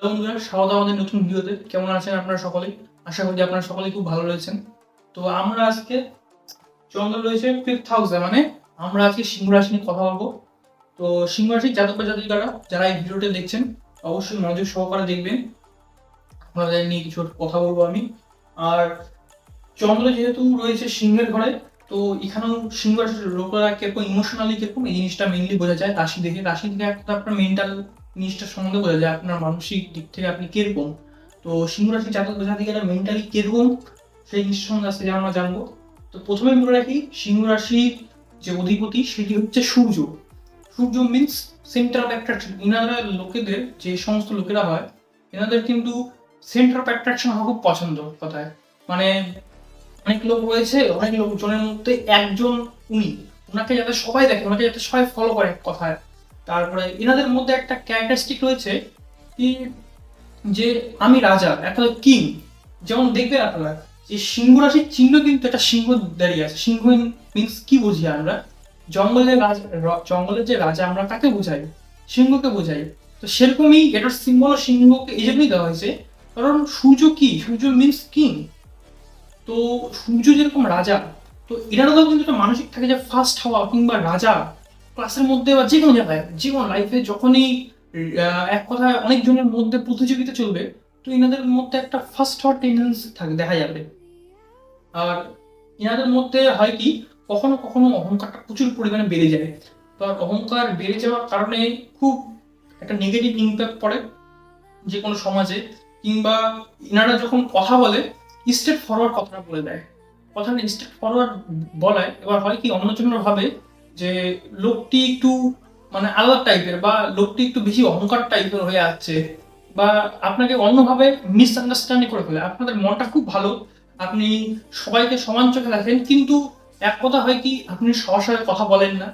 বন্ধুরা, স্বাগত আমাদের নতুন ভিডিওতে। কেমন আছেন আপনারা সকলেই? আশা করি আপনারা সকলেই খুব ভালো রয়েছেন। তো আমরা আজকে চন্দ্র রয়েছে 5th হাউসে, মানে আমরা আজকে সিংহ রাশি নিয়ে কথা বলবো। তো সিংহ রাশির জাতক বা জাতিকারা যারা এই ভিডিওটা দেখছেন অবশ্যই মনোযোগ সহকারে দেখবেন। আপনাদের নিয়ে কিছু কথা বলবো আমি। আর চন্দ্র যেহেতু রয়েছে সিংহের ঘরে, তো এখানেও সিংহ রাশির লোকেরা কিরকম ইমোশনালি কিরকম এই জিনিসটা মেইনলি বোঝা যায় রাশি থেকে একটা আপনার মেন্টাল জিনিসটা সম্বন্ধে বোঝা যায়, আপনার মানসিক দিক থেকে আপনি কিরকম। তো সিংহ রাশি জাতক জাতিকারা মেন্টালি কিরকম সেই জিনিসের সম্বন্ধে আজকে আমরা জানবো। তো প্রথমে বলে রাখি, সিংহ রাশির যে অধিপতি সেটি হচ্ছে সূর্য। সূর্য মিন্স সেন্টার অফ অ্যাট্রাকশন। ইনারা লোকেদের, যে সমস্ত লোকেরা হয়, এনাদের কিন্তু সেন্টার অফ অ্যাট্রাকশন হওয়া খুব পছন্দ। কথায় মানে অনেক লোক রয়েছে, অনেক লোকজনের মধ্যে একজন উনি, ওনাকে যাতে সবাই দেখে, ওনাকে যাতে সবাই ফলো করে এক কথায়। তারপরে এনাদের মধ্যে একটা ক্যারেক্টারিস্টিক রয়েছে কি, যে আমি রাজা, একটা কিং। যেমন দেখবেন আপনারা যে সিংহ রাশির চিহ্ন কিন্তু একটা সিংহ দাঁড়িয়ে আছে। সিংহ মিন্স কি বুঝি আমরা? জঙ্গলের রাজা, জঙ্গলের যে রাজা আমরা কাকে বোঝাই? সিংহকে বোঝাই। তো সেরকমই এটার সিম্বল সিংহকে এই জন্যই দেওয়া হয়েছে, কারণ সূর্য কি, সূর্য মিন্স কিং। তো সূর্য যেরকম রাজা, তো এনারও কিন্তু একটা মানসিক থাকে যে ফার্স্ট হওয়া কিংবা রাজা ক্লাসের মধ্যে বা যে কোনো জায়গায়, যে কোনো লাইফে যখনই এক কথায় অনেকজনের মধ্যে প্রতিযোগিতা চলবে, তো এনাদের মধ্যে একটা ফার্স্ট হওয়ার টেন্ডেন্সি থাকে, দেখা যাবে। আর এনাদের মধ্যে হয় কি, কখনো কখনো অহংকারটা প্রচুর পরিমাণে বেড়ে যায়। তো আর অহংকার বেড়ে যাওয়ার কারণে খুব একটা নেগেটিভ ইম্প্যাক্ট পড়ে যে কোনো সমাজে। কিংবা এনারা যখন কথা বলে স্ট্রেট ফরওয়ার্ড কথাটা বলে দেয়। কথাটা স্ট্রেট ফরওয়ার্ড বলায় এবার হয় কি, অন্যজনের ভাবে যে লোকটি একটু মানে আলাদা টাইপের, বা লোকটি একটু বেশি অহংকার টাইপের হয়ে যাচ্ছে, বা আপনাকে অন্যভাবে মিসআন্ডারস্ট্যান্ডিং করে ফেলে। আপনাদের মনটা খুব ভালো, আপনি সবাইকে সমান চোখে দেখেন, কিন্তু এক কথা হয় কি, আপনি সবার সাথে কথা বলেন না।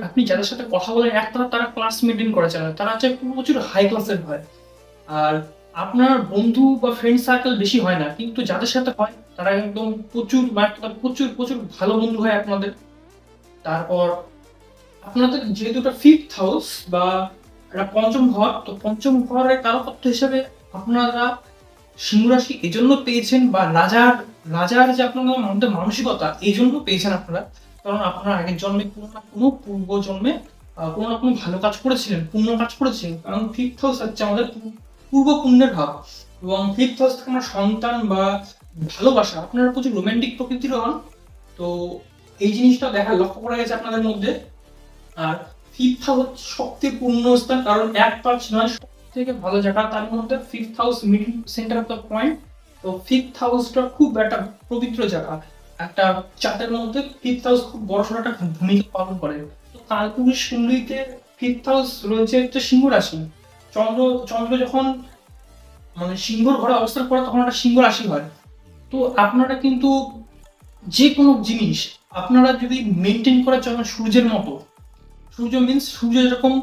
আপনি যাদের সাথে কথা বলেন একতলা তারা ক্লাস মেনটেন করে চলে, তারা হচ্ছে প্রচুর হাই ক্লাসের হয়। আর আপনার বন্ধু বা ফ্রেন্ড সার্কেল বেশি হয় না, কিন্তু যাদের সাথে হয় তারা একদম প্রচুর মানে প্রচুর প্রচুর ভালো বন্ধু হয় আপনাদের। তারপর আপনাদের যেহেতু এটা 5th হাউস বা এটা পঞ্চম ঘর, তো পঞ্চম ঘরের কারকত্ব হিসেবে আপনারা সিংহ রাশি এজন্য পেয়েছেন, বা রাজার রাজার যে আপনাদের মধ্যে মানসিকতা এই জন্য পেয়েছেন আপনারা, কারণ আপনারা আগের জন্মে কোনো না কোনো পূর্ব জন্মে কোনো না কোনো ভালো কাজ করেছিলেন, পুণ্য কাজ করেছিলেন। কারণ 5th হাউস হচ্ছে আমাদের পূর্ব পুণ্যের ভাব। এবং 5th হাউস থেকে আমরা সন্তান বা ভালোবাসা, আপনারা প্রচুর রোমান্টিক প্রকৃতির হন। তো এই জিনিসটা লক্ষ্য করা গেছে আপনাদের মধ্যে। আর 5th হাউস সবথেকে পূর্ণ স্থান, কারণ 1 5 9 সব থেকে ভালো জায়গা, তার মধ্যে 5th house middle centre of the point. তো 5th হাউসটা খুব একটা পবিত্র জায়গা। একটা চার্টের মধ্যে 5th হাউস খুব বড়সড় একটা ভূমিকা পালন করে। তো কালপুরুষ কুণ্ডলীতে 5th হাউস রয়েছে হচ্ছে সিংহ রাশি। চন্দ্র চন্দ্র যখন মানে সিংহর ঘরে অবস্থান করে তখন একটা সিংহ রাশি হয়। তো আপনারা কিন্তু যে কোনো জিনিস আপনারা যদি মেনটেন করার জন্য সূর্যের মতো, সূর্য মিন্স সূর্য যেরকম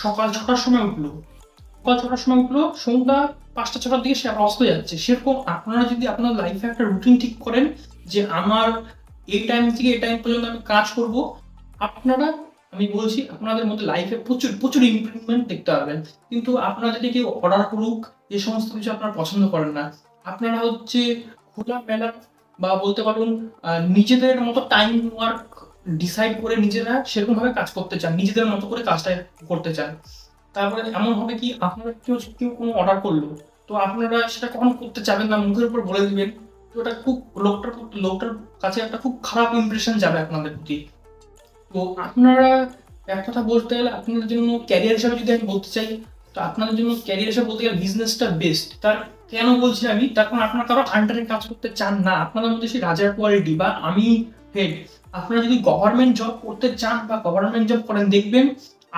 সকাল 6টার সময় উঠলো, সকাল 6টার সময় উঠলো, সন্ধ্যা 5টা 6টার দিকে সে অস্ত যাচ্ছে, সেরকম আপনারা যদি আপনার লাইফে একটা রুটিন ঠিক করেন যে আমার এই টাইম থেকে এই টাইম পর্যন্ত আমি কাজ করব, আপনারা, আমি বলছি আপনাদের মধ্যে লাইফে প্রচুর প্রচুর ইমপ্রুভমেন্ট দেখতে পারবেন। কিন্তু আপনারা যদি কেউ অর্ডার করুক, এই সমস্ত কিছু আপনারা পছন্দ করেন না। আপনারা হচ্ছে খোলামেলা বা বলতে পারুন নিজেদের মতো টাইম ওয়ার্ক ডিসাইড করে নিজেরা সেরকম ভাবে কাজ করতে চান, নিজেদের মতো করে কাজটা করতে চান। তারপরে এমন হবে কি, আপনারা কেউ কেউ কোনো অর্ডার করলো, তো আপনারা সেটা কখনো করতে চাবেন না, মুখের উপর বলে দিবেন। তো এটা খুব লোকটার কাছে একটা খুব খারাপ ইমপ্রেশন যাবে আপনাদের প্রতি। তো আপনারা এক কথা বলতে গেলে আপনাদের জন্য ক্যারিয়ার হিসাবে যদি আমি বলতে চাই, তো আপনাদের জন্য ক্যারিয়ার হিসাবে বলতে গেলে বিজনেসটা বেস্ট। তার কেন বলছি আমি, তার কারণ আপনারা কারো আন্ডারে কাজ করতে চান না, আপনাদের মধ্যে সেই রাজার কোয়ালিটি বা আমি হেড। আপনারা যদি গভর্নমেন্ট জব করতে চান বা গভর্নমেন্ট জব করেন, দেখবেন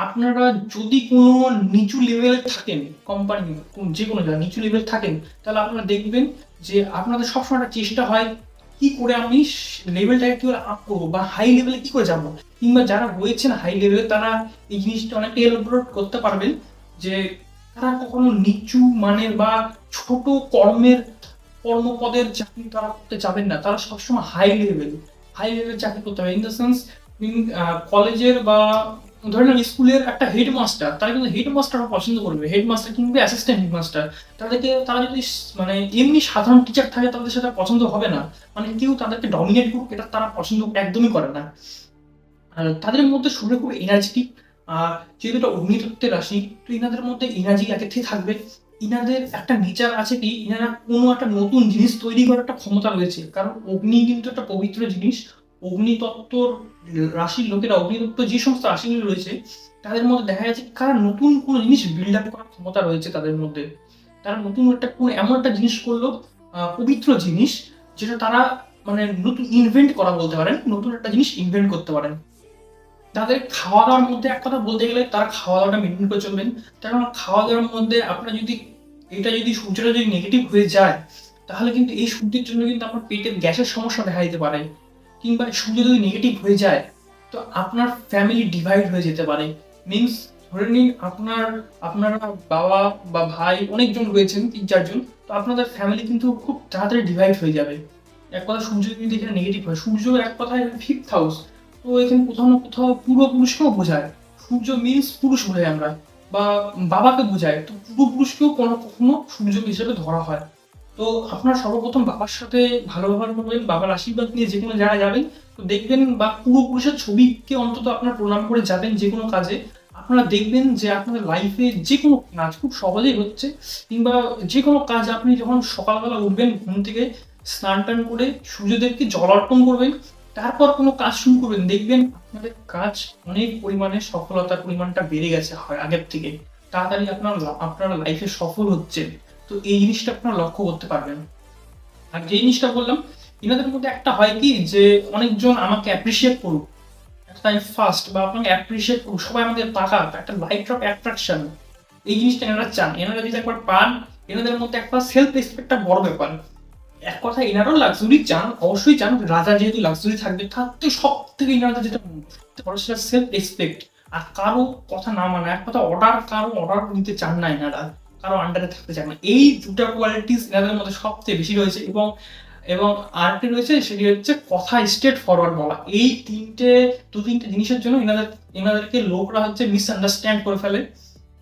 আপনারা যদি কোনো নিচু লেভেলে থাকেন, কোম্পানি যে কোনো জায়গায় নিচু লেভেল থাকেন, তাহলে আপনারা দেখবেন যে আপনাদের সবসময় একটা চেষ্টা হয় কি করে আমি লেভেলটাকে কি করে আপ করবো বা হাই লেভেলে কি করে যাবো। কিংবা যারা রয়েছেন হাই লেভেলে, তারা এই জিনিসটা অনেকটা এলাবোরেট করতে পারবেন যে তারা কখনো নিচু মানের বা ছোট কর্মপদের চাকরি তারা করতে যাবেন না, তারা সবসময় হাই লেভেল চাকরি করতে হবে। ইন দ্য সেন্স কলেজের বা ধরে নেন স্কুলের একটা হেডমাস্টার, তারা কিন্তু হেডমাস্টারও পছন্দ করবে, হেডমাস্টার কিংবা অ্যাসিস্ট্যান্ট হেডমাস্টার। তারা যদি মানে এমনি সাধারণ টিচার থাকে তাদের সেটা পছন্দ হবে না, মানে কেউ তাদেরকে ডমিনেট করুক এটা তারা পছন্দ একদমই করে না। আর তাদের মধ্যে শুরু খুব এনার্জেটিক, আর যেহেতু এটা অগ্নিতত্ত্বের রাশি, তো এনাদের মধ্যে এনার্জি আগে থেকে থাকবে। ইনাদের একটা নেচার আছে কি, ইনারা কোনো একটা নতুন জিনিস তৈরি করার একটা ক্ষমতা রয়েছে, কারণ অগ্নি কিন্তু একটা পবিত্র জিনিস। অগ্নিতত্ত্বর রাশির লোকেরা, অগ্নিতত্ত্ব যে সমস্ত রাশিগুলো রয়েছে তাদের মধ্যে দেখা যাচ্ছে কারা নতুন কোনো জিনিস বিল্ড আপ করার ক্ষমতা রয়েছে তাদের মধ্যে। তারা নতুন একটা কোনো এমন একটা জিনিস করলো, পবিত্র জিনিস, যেটা তারা মানে নতুন ইনভেন্ট করা বলতে পারেন, নতুন একটা জিনিস ইনভেন্ট করতে পারেন। তাদের খাওয়া দাওয়ার মধ্যে এক কথা বলতে গেলে তারা খাওয়া দাওয়াটা মেনটেন করে চলবেন। কারণ খাওয়া দাওয়ার মধ্যে আপনার যদি সূর্যটা যদি নেগেটিভ হয়ে যায়, তাহলে কিন্তু এই সূর্যের জন্য কিন্তু আপনার পেটের গ্যাসের সমস্যা দেখা দিতে পারে। কিংবা সূর্য যদি নেগেটিভ হয়ে যায়, তো আপনার ফ্যামিলি ডিভাইড হয়ে যেতে পারে। মিনস ধরে নিন আপনারা বাবা বা ভাই অনেকজন রয়েছেন, 3-4 জন, তো আপনাদের ফ্যামিলি কিন্তু খুব তাড়াতাড়ি ডিভাইড হয়ে যাবে। এক কথা সূর্য যদি এখানে নেগেটিভ হয়, সূর্য এক কথায় 5th হাউস, তো এখানে কোথাও না কোথাও পূর্বপুরুষকেও বোঝায়। সূর্য মিনস পুরুষ বোঝায় আমরা, বা বাবাকে বোঝায়, তো পূর্বপুরুষকেও কোনো কখনো সূর্য হিসেবে ধরা হয়। তো আপনার সর্বপ্রথম বাবার সাথে ভালো ব্যবহার করবেন, বাবার আশীর্বাদ নিয়ে যে কোনো জায়গায় যাবেন, তো দেখবেন, বা পূর্বপুরুষের ছবিকে অন্তত আপনার প্রণাম করে যাবেন যে কোনো কাজে, আপনারা দেখবেন যে আপনাদের লাইফে যে কোনো কাজ খুব সহজেই হচ্ছে। কিংবা যে কোনো কাজ আপনি যখন সকালবেলা উঠবেন ঘুম থেকে, স্নান টান করে সূর্যদেবকে জল অর্পণ করবেন, তারপর কোনো কাজ শুরু করবেন, দেখবেন আপনাদের কাজ অনেক পরিমাণে সফলতার পরিমাণটা বেড়ে গেছে হয় আগের থেকে। তাড়াতাড়ি আপনারা লাইফে সফল হচ্ছে। তো এই জিনিসটা আপনারা লক্ষ্য করতে পারবেন। আর যে জিনিসটা বললাম, এনাদের মধ্যে একটা হয় কি যে অনেকজন আমাকে অ্যাপ্রিসিয়েট করুক, টাইম ফার্স্ট, বা আপনাকে অ্যাপ্রিসিয়েট করুক, সবাই আমাদের তাকাক, একটা লাইট অফ অ্যাট্রাকশন, এই জিনিসটা এনারা চান। এনারা যদি একবার পান, এনাদের মধ্যে একটা সেলফ রেসপেক্টটা বড় ব্যাপার। এক কথা এনারাও লাক্সারি চান, অবশ্যই চান, রাজা যেহেতু লাক্সারি থাকবে, থাকতে সব থেকে এনারা যেটা বড় সেটা সেলফ রেসপেক্ট। আর কারো কথা না মানা, এক কথা কারো অর্ডার নিতে চান না এনারা, কারো আন্ডারে থাকতে চান না। এই দুটা কোয়ালিটিস এনাদের মধ্যে সবচেয়ে বেশি রয়েছে। এবং এবং আরেকটি রয়েছে, সেটি হচ্ছে কথা স্ট্রেট ফরওয়ার্ড বলা। এই তিনটে জিনিসের জন্য এনাদেরকে লোকরা হচ্ছে মিসআন্ডারস্ট্যান্ড করে ফেলে।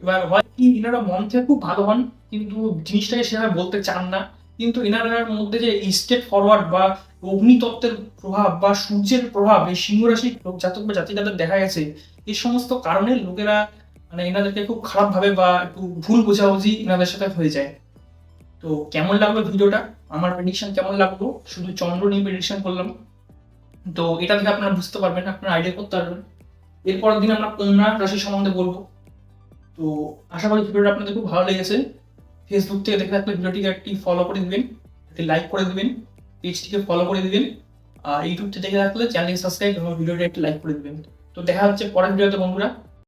এবার হয় কি, এনারা মন থেকে খুব ভালো হন কিন্তু জিনিসটাকে সেভাবে বলতে চান না। কিন্তু এনার মধ্যে যে স্টেট ফরওয়ার্ড বা অগ্নিতত্ত্বের প্রভাব বা সূর্যের প্রভাব এই সিংহ রাশির লোক জাতক বা জাতিকাদের দেখা গেছে, এই সমস্ত কারণে লোকেরা মানে এনাদেরকে খুব খারাপ ভাবে বা একটু ভুল বোঝাবুঝি এনাদের সাথে হয়ে যায়। তো কেমন লাগলো ভিডিওটা, আমার প্রেডিকশন কেমন লাগলো, শুধু চন্দ্র নিয়ে প্রেডিকশন করলাম, তো এটা থেকে আপনারা বুঝতে পারবেন, আপনারা আইডিয়া করতে পারবেন। এরপরের দিন আমরা কন্যা রাশি সম্বন্ধে বলবো। তো আশা করি ভিডিওটা আপনাদের খুব ভালো লেগেছে। ফেসবুক থেকে দেখে থাকলে ভিডিওটিকে একটি ফলো করে দিবেন, একটি লাইক করে দিবেন, পেজটিকে ফলো করে দিবেন। আর ইউটিউব থেকে দেখে থাকলে চ্যানেলকে সাবস্ক্রাইব এবং ভিডিওটি একটি লাইক করে দিবেন। তো দেখা হচ্ছে পরের ভিডিওতে বন্ধুরা।